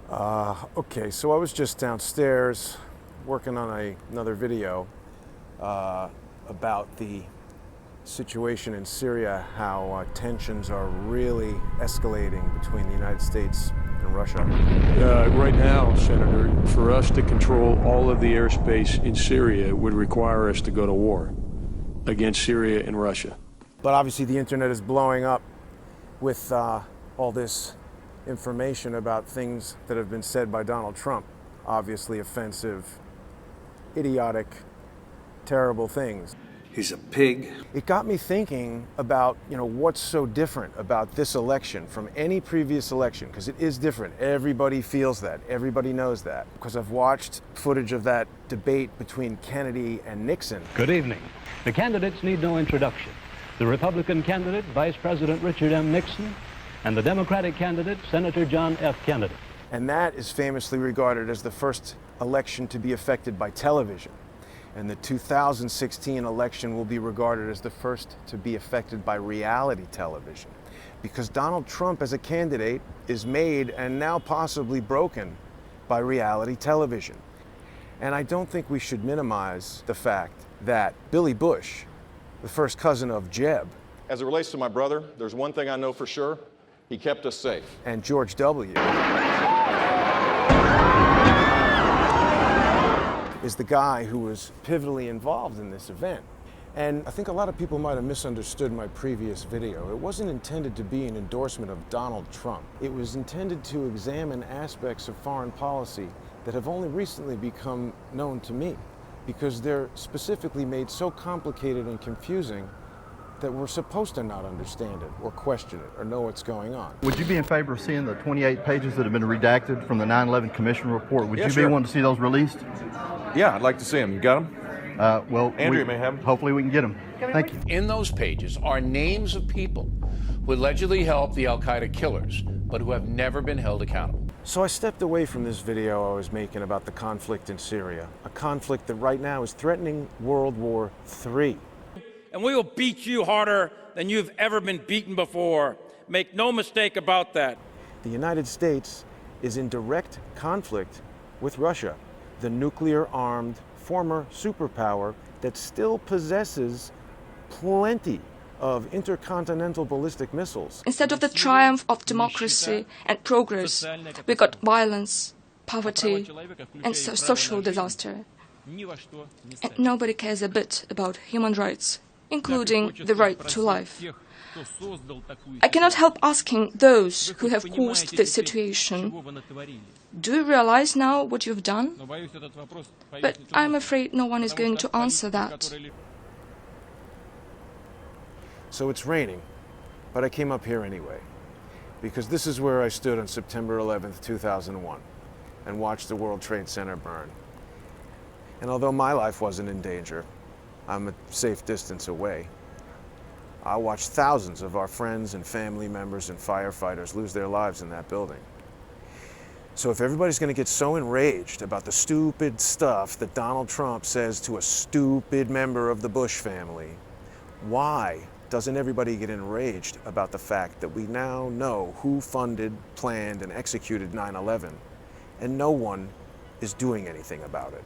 Okay, so I was just downstairs working on another video about the situation in Syria, how tensions are really escalating between the United States and Russia. Right now, Senator, for us to control all of the airspace in Syria would require us to go to war against Syria and Russia. But obviously the internet is blowing up with all this information about things that have been said by Donald Trump. Obviously offensive, idiotic, terrible things. He's a pig. It got me thinking about, what's so different about this election from any previous election, because it is different. Everybody feels that. Everybody knows that. Because I've watched footage of that debate between Kennedy and Nixon. Good evening. The candidates need no introduction. The Republican candidate, Vice President Richard M. Nixon, and the Democratic candidate, Senator John F. Kennedy. And that is famously regarded as the first election to be affected by television. And the 2016 election will be regarded as the first to be affected by reality television. Because Donald Trump as a candidate is made and now possibly broken by reality television. And I don't think we should minimize the fact that Billy Bush, the first cousin of Jeb, as it relates to my brother, there's one thing I know for sure. He kept us safe. and George W. is the guy who was pivotally involved in this event. And I think a lot of people might have misunderstood my previous video. It wasn't intended to be an endorsement of Donald Trump. It was intended to examine aspects of foreign policy that have only recently become known to me, because they're specifically made so complicated and confusing that we're supposed to not understand it or question it or know what's going on. Would you be in favor of seeing the 28 pages that have been redacted from the 9/11 Commission report? Would Yeah, you sure. be wanting to see those released? Yeah, I'd like to see him. You got him? Well, Andrea may have 'em. Hopefully we can get them. Thank you. In those pages are names of people who allegedly helped the al-Qaeda killers, but who have never been held accountable. So I stepped away from this video I was making about the conflict in Syria, a conflict that right now is threatening World War III. And we will beat you harder than you've ever been beaten before. Make no mistake about that. The United States is in direct conflict with Russia, the nuclear-armed former superpower that still possesses plenty of intercontinental ballistic missiles. Instead of the triumph of democracy and progress, we got violence, poverty, and social disaster. And nobody cares a bit about human rights, including the right to life. I cannot help asking those who have caused this situation, do you realize now what you've done? But I'm afraid no one is going to answer that. So it's raining, but I came up here anyway, because this is where I stood on September 11th, 2001, and watched the World Trade Center burn. And although my life wasn't in danger, I'm a safe distance away, I watched thousands of our friends and family members and firefighters lose their lives in that building. So if everybody's going to get so enraged about the stupid stuff that Donald Trump says to a stupid member of the Bush family, why doesn't everybody get enraged about the fact that we now know who funded, planned, and executed 9/11, and no one is doing anything about it?